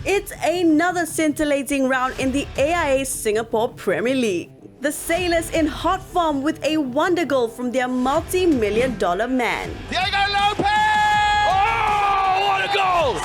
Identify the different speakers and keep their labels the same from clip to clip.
Speaker 1: It's another scintillating round in the AIA Singapore Premier League. The Sailors in hot form with a wonder goal from their multi-million-dollar man.
Speaker 2: Diego Lopez! Oh, what a goal!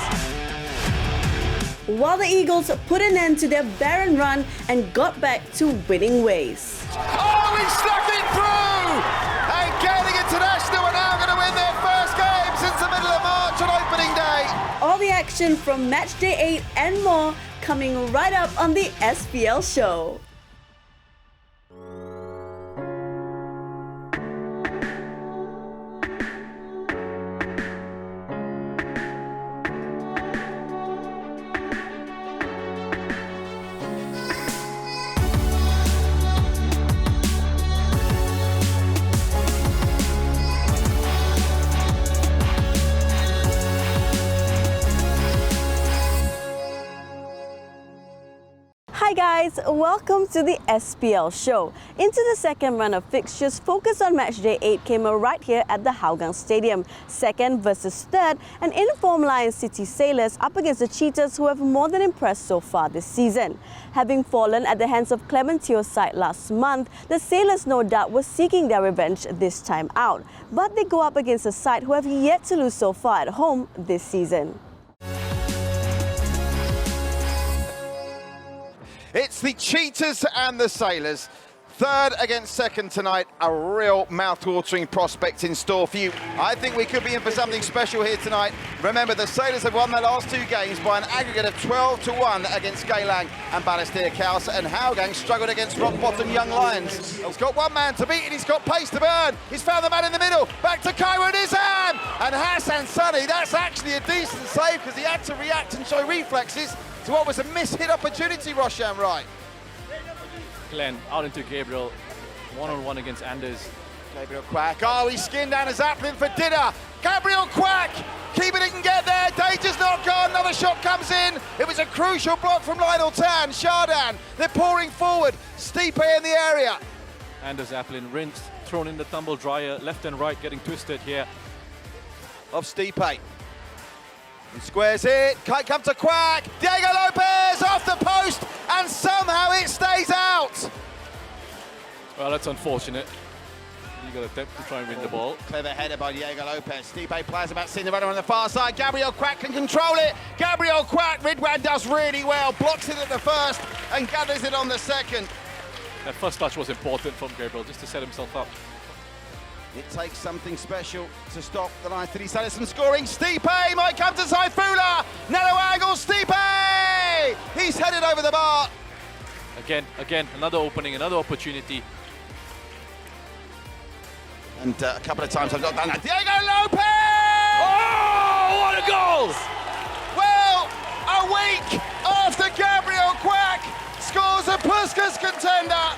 Speaker 1: While the Eagles put an end to their barren run and got back to winning ways.
Speaker 2: Oh, he snuck it through! And Gaelic International are now going to win their first game since the middle of March on opening day.
Speaker 1: All the action from match day 8 and more coming right up on the SPL show. Hi guys, welcome to the SPL show. Into the second run of fixtures, focus on match day 8 came right here at the Hougang Stadium. Second versus third, an in-form Lion City Sailors up against the Cheetahs who have more than impressed so far this season. Having fallen at the hands of Clementio's side last month, the Sailors no doubt were seeking their revenge this time out. But they go up against a side who have yet to lose so far at home this season.
Speaker 2: It's the Cheetahs and the Sailors. Third against second tonight, a real mouth-watering prospect in store for you. I think we could be in for something special here tonight. Remember, the Sailors have won their last two games by an aggregate of 12-1 against Geylang and Balestier Khalsa, and Hougang struggled against rock-bottom Young Lions. He's got one man to beat and he's got pace to burn. He's found the man in the middle. Back to Kaiwa Nizam! And Hassan Sunny, that's actually a decent save because he had to react and show reflexes to what was a mishit opportunity, Roshan Wright.
Speaker 3: Glenn out into Gabriel, one-on-one against Anders.
Speaker 2: Gabriel Quack, oh, he skinned down a Zaplin for dinner. Gabriel Quack, keeping it and get there. Danger's not gone, another shot comes in. It was a crucial block from Lionel Tan. Shardan, they're pouring forward. Stipe in the area.
Speaker 3: Anders Zaplin rinsed, thrown in the tumble dryer, left and right getting twisted here.
Speaker 2: Of Stipe. He squares it, can't come to Quack. Diego Lopez off the post, and somehow it stays out.
Speaker 3: Well, that's unfortunate. You got to attempt to try and win the ball.
Speaker 2: Clever header by Diego Lopez. Stipe plays about seeing the runner on the far side. Gabriel Quack can control it. Gabriel Quack, Ridwan does really well. Blocks it at the first and gathers it on the second.
Speaker 3: That first touch was important from Gabriel, just to set himself up.
Speaker 2: It takes something special to stop the Lion City Sailors from scoring. Stipe might come to Saifullah. Narrow angle, Stipe! He's headed over the bar.
Speaker 3: Again, another opening, another opportunity.
Speaker 2: And a couple of times I've got that. Diego Lopez!
Speaker 3: Oh, what a goal!
Speaker 2: Well, a week after Gabriel Quack scores a Puskas contender,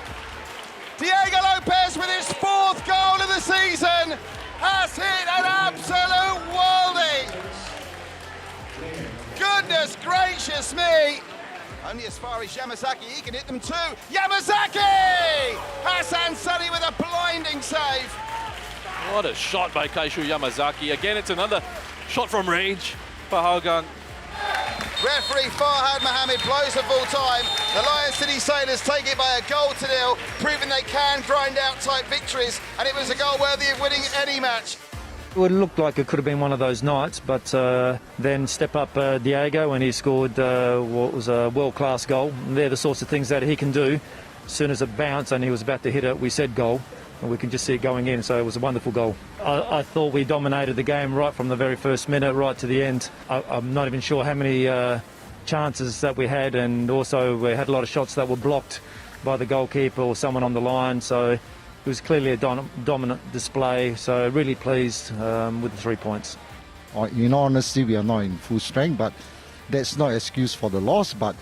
Speaker 2: Diego Lopez with his fourth goal of the season has hit an absolute worldie. Goodness gracious me. Only as far as Yamazaki, he can hit them too. Yamazaki! Hassan Sunny with a blinding save.
Speaker 3: What a shot by Kaishu Yamazaki. Again, it's another shot from range for Hougang.
Speaker 2: Referee Farhad Mohammed blows the full time. The Lion City Sailors take it by 1-0, proving they can grind out tight victories, and it was a goal worthy of winning any match.
Speaker 4: It looked like it could have been one of those nights, but then step up Diego and he scored what was a world-class goal. And they're the sorts of things that he can do. As soon as it bounced and he was about to hit it, we said goal. And we can just see it going in, so it was a wonderful goal. I thought we dominated the game right from the very first minute, right to the end. I'm not even sure how many chances that we had, and also we had a lot of shots that were blocked by the goalkeeper or someone on the line, so it was clearly a dominant display, so really pleased with the 3 points.
Speaker 5: In all honesty, we are not in full strength, but that's not an excuse for the loss, but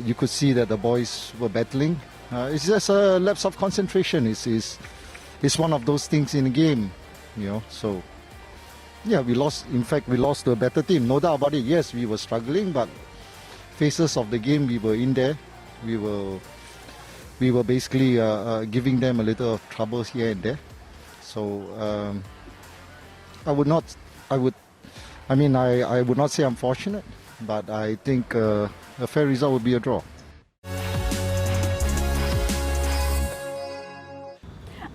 Speaker 5: you could see that the boys were battling. It's just a lapse of concentration. It's one of those things in the game, you know. So, yeah, we lost. In fact, we lost to a better team. No doubt about it. Yes, we were struggling, but phases of the game, we were in there. We were basically giving them a little trouble here and there. So, I would not say I'm fortunate, but I think a fair result will be a draw.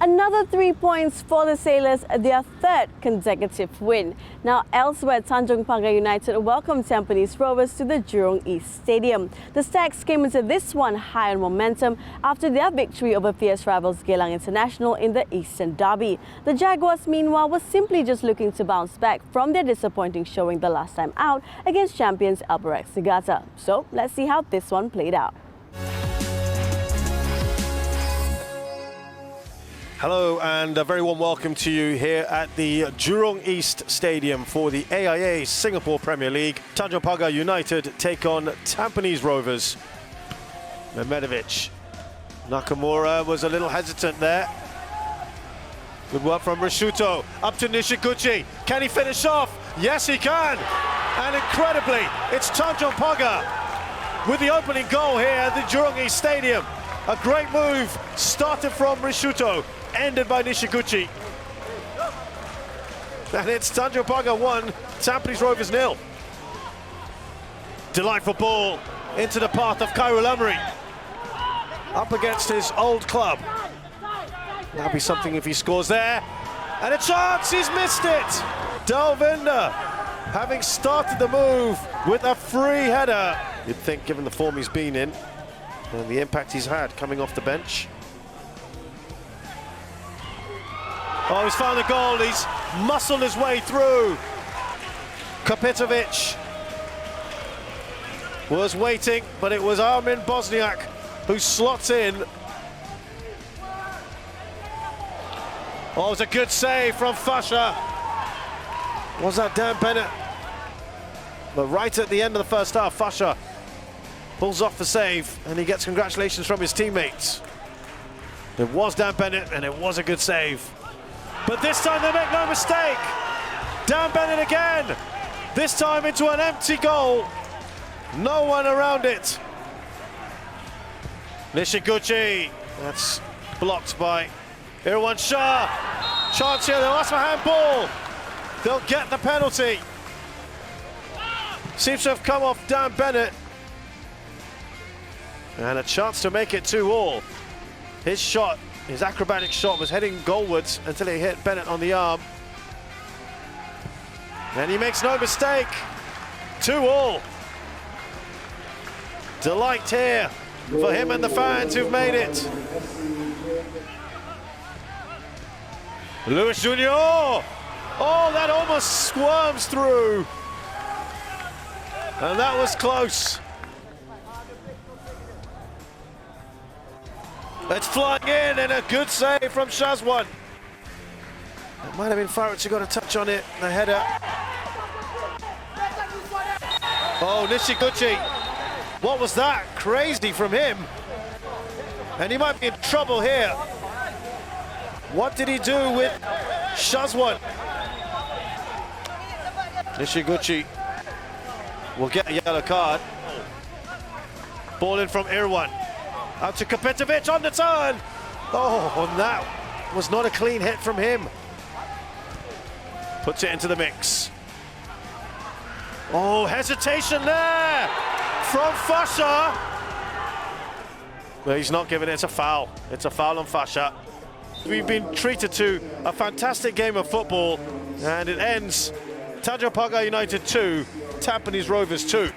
Speaker 1: Another 3 points for the Sailors, their third consecutive win. Now, elsewhere, Tanjong Pagar United welcomed Tampines Rovers to the Jurong East Stadium. The Stags came into this one high on momentum after their victory over fierce rivals Geylang International in the Eastern Derby. The Jaguars, meanwhile, were simply just looking to bounce back from their disappointing showing the last time out against champions Albirex Niigata. So, let's see how this one played out.
Speaker 6: Hello and a very warm welcome to you here at the Jurong East Stadium for the AIA Singapore Premier League. Tanjong Pagar United take on Tampines Rovers. Mehmedovic. Nakamura was a little hesitant there. Good work from Rishuto. Up to Nishiguchi. Can he finish off? Yes, he can. And incredibly, it's Tanjong Pagar with the opening goal here at the Jurong East Stadium. A great move started from Rishuto, ended by Nishiguchi. And it's Tanjong Pagar 1, Tampines Rovers 0. Delightful ball into the path of Khairul Amri. Up against his old club. That'll be something if he scores there. And a chance, he's missed it! Dalvinder, having started the move with a free header. You'd think, given the form he's been in, and the impact he's had coming off the bench. Oh, he's found the goal, he's muscled his way through. Kapitovic was waiting, but it was Armin Bosniak who slots in. Oh, it was a good save from Farrah. Was that Dan Bennett? But right at the end of the first half, Farrah pulls off the save, and he gets congratulations from his teammates. It was Dan Bennett, and it was a good save. But this time they make no mistake. Dan Bennett again. This time into an empty goal. No one around it. Nishiguchi. That's blocked by Irwan Shah. Chance here, they'll ask for handball. They'll get the penalty. Seems to have come off Dan Bennett. And a chance to make it 2-2. His shot, his acrobatic shot, was heading goalwards until it hit Bennett on the arm. And he makes no mistake. 2-2. Delight here for him and the fans who've made it. Luis Junior. Oh, that almost squirms through. And that was close. It's flying in, and a good save from Shazwan. It might have been Farrah who got a touch on it, the header. Oh, Nishiguchi. What was that? Crazy from him. And he might be in trouble here. What did he do with Shazwan? Nishiguchi will get a yellow card. Ball in from Irwan. Out to Kapitovic on the turn. Oh, and that was not a clean hit from him. Puts it into the mix. Oh, hesitation there from Farrah. But he's not giving it, it's a foul. It's a foul on Farrah. We've been treated to a fantastic game of football, and it ends Tanjong Pagar United 2, Tampines Rovers 2.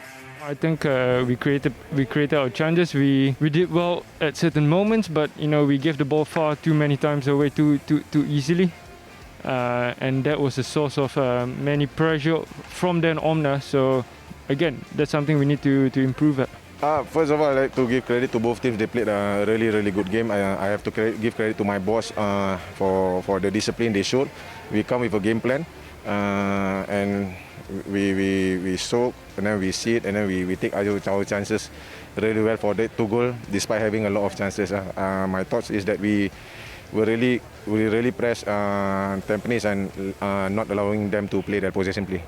Speaker 7: I think we created our chances. We did well at certain moments, but we gave the ball far too many times away too easily, and that was a source of many pressure from then on. So again, that's something we need to improve at.
Speaker 8: First of all, I'd like to give credit to both teams. They played a really good game. I have to give credit to my boss for the discipline they showed. We come with a game plan, and we soak, and then we sit, and then we take our chances really well for that 2 goals, despite having a lot of chances. My thoughts is that we really press Tampines and not allowing them to play their possession play.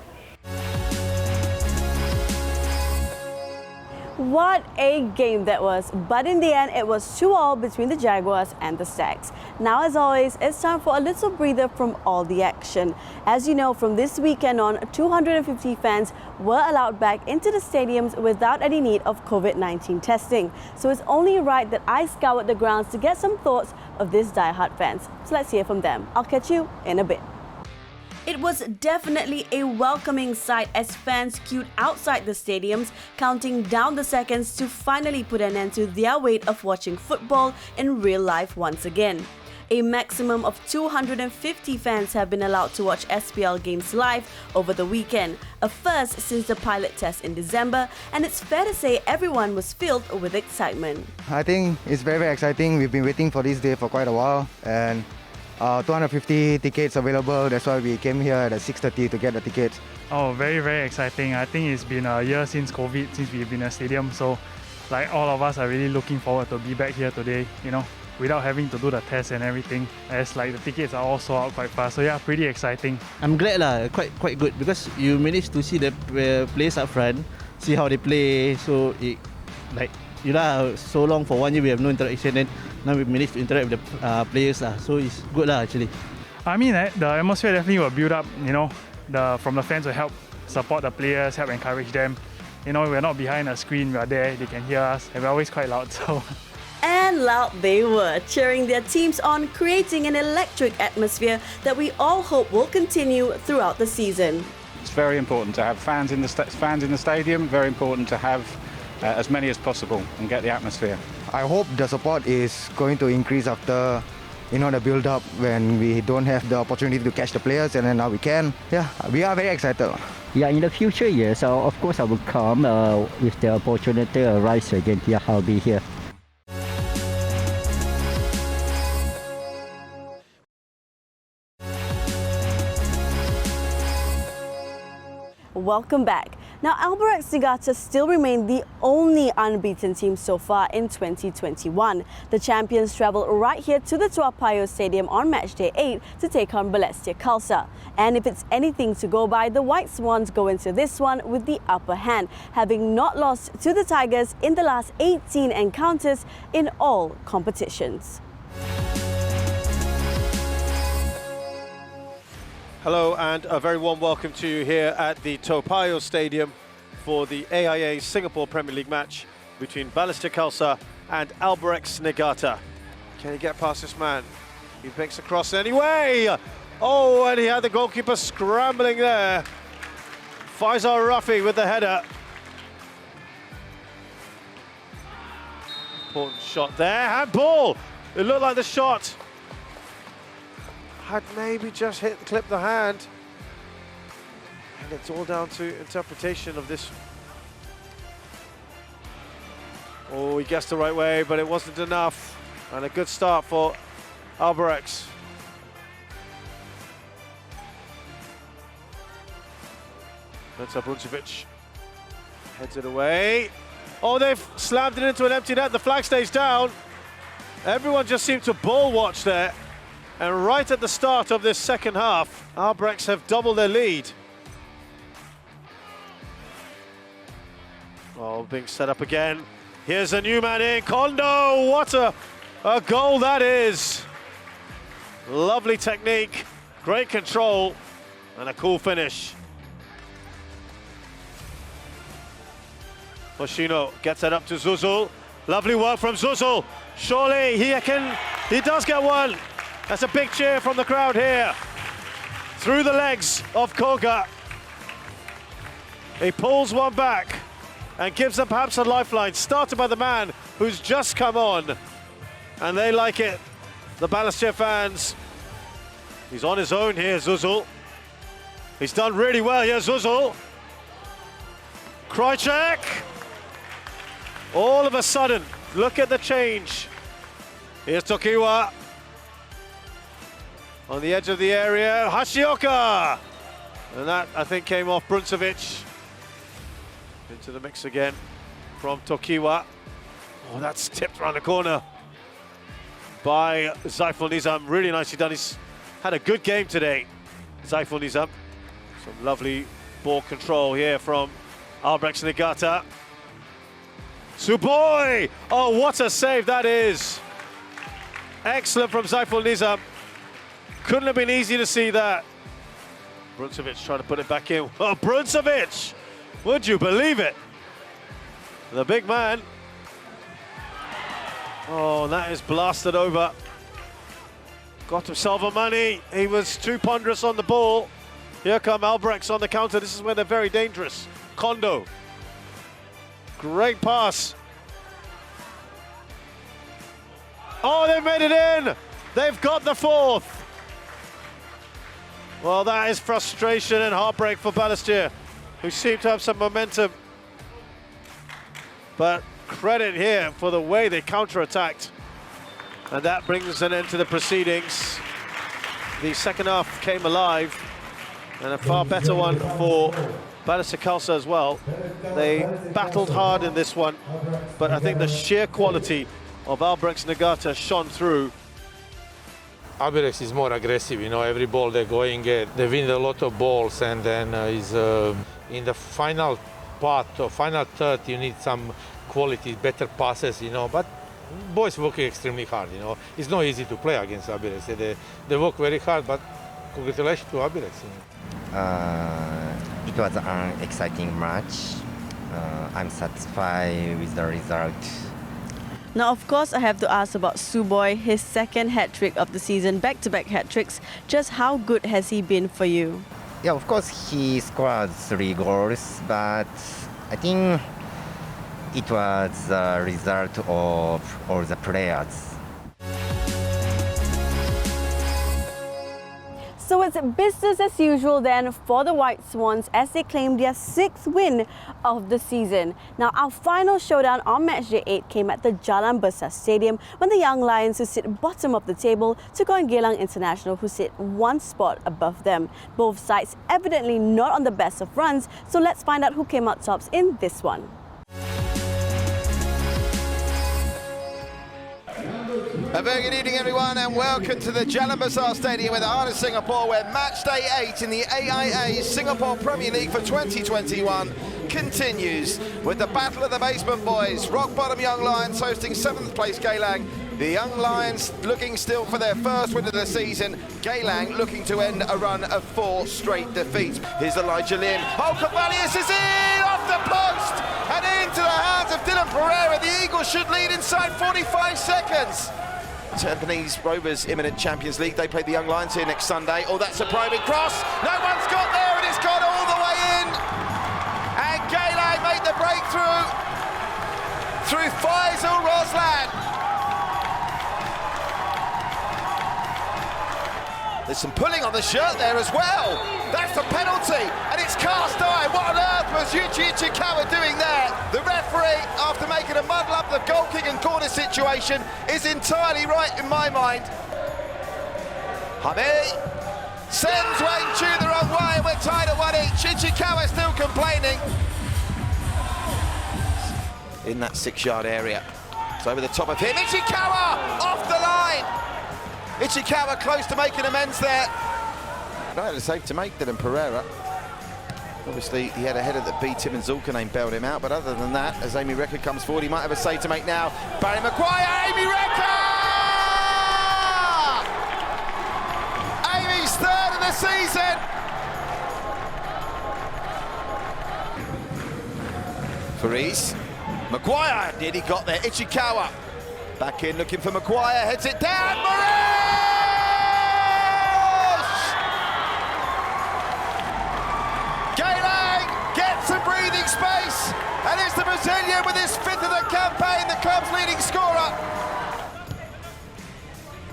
Speaker 1: What a game that was, but in the end it was 2-2 between the Jaguars and the Stags. Now as always, it's time for a little breather from all the action. As you know, from this weekend on, 250 fans were allowed back into the stadiums without any need of COVID-19 testing. So it's only right that I scoured the grounds to get some thoughts of these diehard fans. So let's hear from them. I'll catch you in a bit. It was definitely a welcoming sight as fans queued outside the stadiums, counting down the seconds to finally put an end to their wait of watching football in real life once again. A maximum of 250 fans have been allowed to watch SPL games live over the weekend, a first since the pilot test in December, and it's fair to say everyone was filled with excitement.
Speaker 9: I think it's very, very exciting. We've been waiting for this day for quite a while, and 250 tickets available. That's why we came here at 6:30 to get the tickets.
Speaker 10: Oh, very, very exciting. I think it's been a year since COVID, since we've been in a stadium. So, like, all of us are really looking forward to be back here today, you know, without having to do the test and everything, as like the tickets are all sold out quite fast. So yeah, pretty exciting.
Speaker 11: I'm glad quite good because you managed to see the players up front, see how they play. So it, like, you know, so long for 1 year we have no interaction, and now we managed to interact with the players so it's good actually.
Speaker 10: I mean, the atmosphere definitely will build up, you know, from the fans will help support the players, help encourage them. You know, we're not behind a screen, we're there, they can hear us, and we're always quite loud, so.
Speaker 1: And loud they were, cheering their teams on, creating an electric atmosphere that we all hope will continue throughout the season.
Speaker 12: It's very important to have fans in the stadium, very important to have as many as possible and get the atmosphere.
Speaker 9: I hope the support is going to increase after, you know, the build-up when we don't have the opportunity to catch the players, and then now we can. Yeah, we are very excited.
Speaker 13: Yeah, in the future years, of course I will come if the opportunity arises again. Yeah, I'll be here.
Speaker 1: Welcome back. Now, Albirex Niigata still remain the only unbeaten team so far in 2021. The champions travel right here to the Toa Payoh Stadium on matchday 8 to take on Balestier Khalsa. And if it's anything to go by, the White Swans go into this one with the upper hand, having not lost to the Tigers in the last 18 encounters in all competitions.
Speaker 6: Hello and a very warm welcome to you here at the Toa Payoh Stadium for the AIA Singapore Premier League match between Balestier Khalsa and Albirex Niigata. Can he get past this man? He makes a cross anyway. Oh, and he had the goalkeeper scrambling there. Faisal Rafi with the header. Important shot there. Handball. It looked like the shot had maybe just clipped the hand, and it's all down to interpretation of this. Oh, he guessed the right way, but it wasn't enough, and a good start for Albirex. That's Bruncevic, heads it away. Oh, they've slammed it into an empty net. The flag stays down. Everyone just seemed to ball watch there. And right at the start of this second half, Albirex have doubled their lead. Oh, being set up again. Here's a new man in, Kondo. What a goal that is. Lovely technique, great control, and a cool finish. Hoshino gets it up to Zuzul. Lovely work from Zuzul. Surely he does get one. That's a big cheer from the crowd here. Through the legs of Koga. He pulls one back and gives them perhaps a lifeline, started by the man who's just come on. And they like it, the Balestier fans. He's on his own here, Zuzul. He's done really well here, Zuzul. Krajcek. All of a sudden, look at the change. Here's Tokiwa. On the edge of the area, Hashioka! And that, I think, came off Bruncevic. Into the mix again from Tokiwa. Oh, that's tipped around the corner by Zaiful Nizam. Really nicely done. He's had a good game today, Zaiful Nizam. Some lovely ball control here from Albirex Niigata. Suboy! Oh, what a save that is. Excellent from Saiful Nizam. Couldn't have been easy to see that. Bruncevic trying to put it back in. Oh, Bruncevic! Would you believe it? The big man. Oh, that is blasted over. Got himself a money. He was too ponderous on the ball. Here come Albrechts on the counter. This is where they're very dangerous. Kondo. Great pass. Oh, they've made it in. They've got the fourth. Well, that is frustration and heartbreak for Balestier, who seem to have some momentum. But credit here for the way they counter-attacked. And that brings an end to the proceedings. The second half came alive, and a far better one for Balestier Khalsa as well. They battled hard in this one, but I think the sheer quality of Albrechts Nagata shone through.
Speaker 14: Albirex is more aggressive, you know, every ball they're going at, they win a lot of balls, and then is in the final part or final third you need some quality, better passes, you know, but boys working extremely hard, you know. It's not easy to play against Albirex. They work very hard, but congratulations to Albirex. You know.
Speaker 15: It was an exciting match. I'm satisfied with the result.
Speaker 1: Now, of course, I have to ask about Suboy, his second hat-trick of the season, back-to-back hat-tricks. Just how good has he been for you?
Speaker 15: Yeah, of course, he scored 3 goals, but I think it was the result of all the players.
Speaker 1: So it's business as usual then for the White Swans as they claim their 6th win of the season. Now, our final showdown on matchday 8 came at the Jalan Besar Stadium when the Young Lions, who sit bottom of the table, took on Geylang International, who sit 1 spot above them. Both sides evidently not on the best of runs, so let's find out who came out tops in this one.
Speaker 2: A very good evening, everyone, and welcome to the Jalan Besar Stadium in the heart of Singapore, where match day 8 in the AIA Singapore Premier League for 2021 continues with the battle of the basement boys. Rock bottom Young Lions hosting 7th place Geylang. The Young Lions looking still for their first win of the season. Geylang looking to end a run of 4 straight defeats. Here's Elijah Lim. Oh, Cavalius is in off the post and into the hands of Dylan Pereira. The Eagles should lead inside 45 seconds. Tampines Rovers, imminent Champions League. They play the Young Lions here next Sunday. Oh, that's a probing cross. No one's got there, and it's gone all the way in. And Geylang made the breakthrough through Faisal Roslan. There's some pulling on the shirt there as well. That's the penalty, and it's cast iron. What on earth was Yuji Ichikawa doing there? The referee, after making a muddle up the goal kick and corner situation, is entirely right in my mind. Hami sends Wayne Chu the wrong way, and we're tied at 1 each. Ichikawa still complaining. In that 6-yard area. It's over the top of him. Ichikawa off the line. Ichikawa close to making amends there. No, had a save to make, Dylan Pereira. Obviously, he had a header that beat him and Zulkarnain bailed him out, but other than that, as Amy Rekha comes forward, he might have a save to make now. Barry Maguire, Amy Rekha! Amy's 3rd of the season! Faris. Maguire nearly got there. Ichikawa back in looking for Maguire, heads it down. Moraes! Geylang gets some breathing space, and it's the Brazilian with his 5th of the campaign, the club's leading scorer.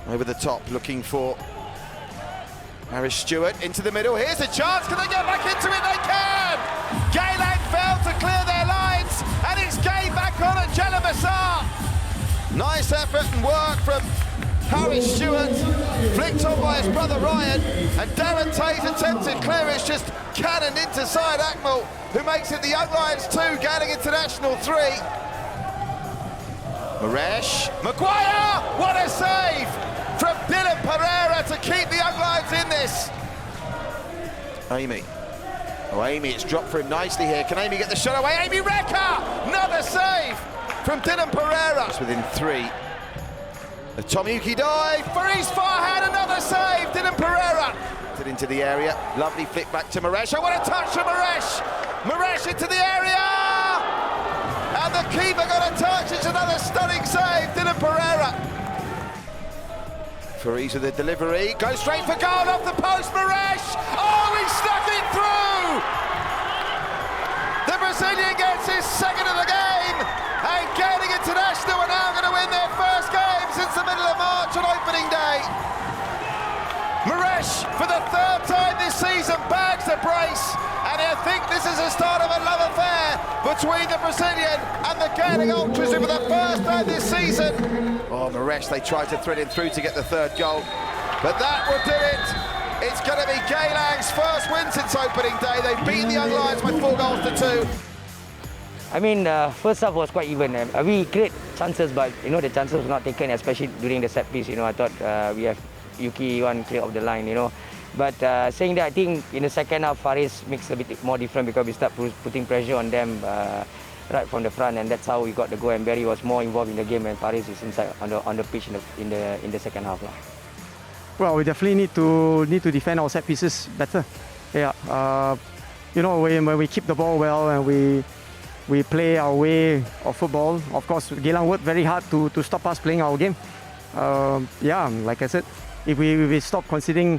Speaker 2: Over the top, looking for Harris Stewart into the middle. Here's a chance. Can they get back into it? They can! Geylang failed to clear their lines, and it's game back on at Jalan Besar. Nice effort and work from Harry Stewart, flicked on by his brother Ryan, and Darren Tay's attempted clearance just cannoned into Syed Akmal, who makes it the Young Lions 2, Geylang International 3. Moraes, Maguire, what a save from Dylan Pereira to keep the Young Lions in this. Amy. Oh, Amy, it's dropped for him nicely here. Can Amy get the shot away? Amy Rekha, another save from Dylan Pereira. It's within 3. The Tomiyuki dive, Farrah's Farrah, another save, Dylan Pereira. Into the area, lovely flick back to Maresh. Oh, what a touch from Maresh! Maresh into the area! And the keeper got a touch, it's another stunning save, Dylan Pereira. Farrah's with the delivery, goes straight for goal off the post, Maresh! Oh, he snuck it through! The Brazilian gets his second of the game, and Gaining International are now going to win their first game since the middle of March on opening day. Maresh, for the 3rd time this season, bags the brace, and I think this is the start of a love affair between the Brazilian and the Gaining Ultras, who for the first time this season. Oh, Maresh, they tried to thread him through to get the 3rd goal, but that will do it. It's going to be Gaylang's first win since opening day. They've beaten the Young Lions by 4 goals to 2.
Speaker 16: I mean, first half was quite even. We create chances, but the chances were not taken, especially during the set piece. I thought we have Yuki one clear off the line, But saying that, I think in the second half, Faris makes a bit more different because we start putting pressure on them right from the front, and that's how we got the goal. And Barry was more involved in the game, and Faris is inside on the pitch in the second half.
Speaker 17: Well, we definitely need to defend our set pieces better. Yeah, when we keep the ball well and we play our way of football. Of course, Geylang worked very hard to stop us playing our game. Like I said, if we stop conceding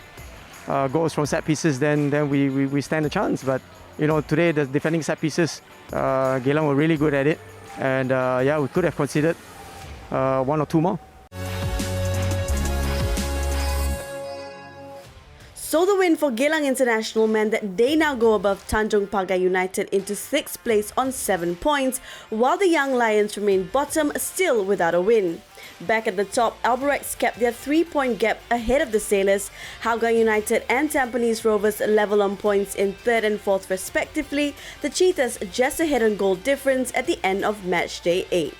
Speaker 17: goals from set pieces, then we stand a chance. But today the defending set pieces, Geylang were really good at it, and we could have conceded 1 or 2 more.
Speaker 1: So the win for Geylang International meant that they now go above Tanjong Pagar United into 6th place on 7 points, while the Young Lions remain bottom, still without a win. Back at the top, Albirex kept their 3-point gap ahead of the Sailors. Hougang United and Tampines Rovers level on points in 3rd and 4th respectively. The Cheetahs just ahead on goal difference at the end of match day 8.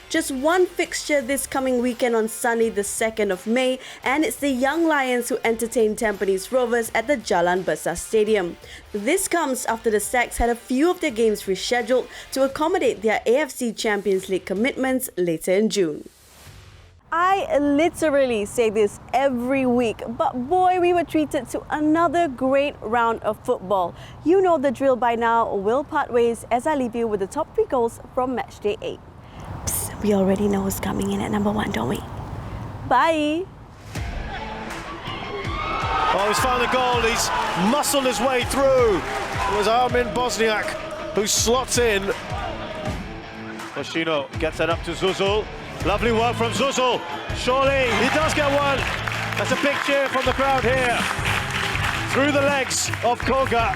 Speaker 1: Just one fixture this coming weekend on Sunday the 2nd of May, and it's the Young Lions who entertain Tampines Rovers at the Jalan Besar Stadium. This comes after the Stags had a few of their games rescheduled to accommodate their AFC Champions League commitments later in June. I literally say this every week, but boy, we were treated to another great round of football. You know the drill by now. We'll part ways as I leave you with the top 3 goals from match day 8. We already know who's coming in at number 1, don't we? Bye!
Speaker 6: Oh, he's found the goal. He's muscled his way through. It was Armin Bosniak who slots in. Hoshino gets it up to Zuzul. Lovely work from Zuzul. Surely he does get one. That's a big cheer from the crowd here. Through the legs of Koga.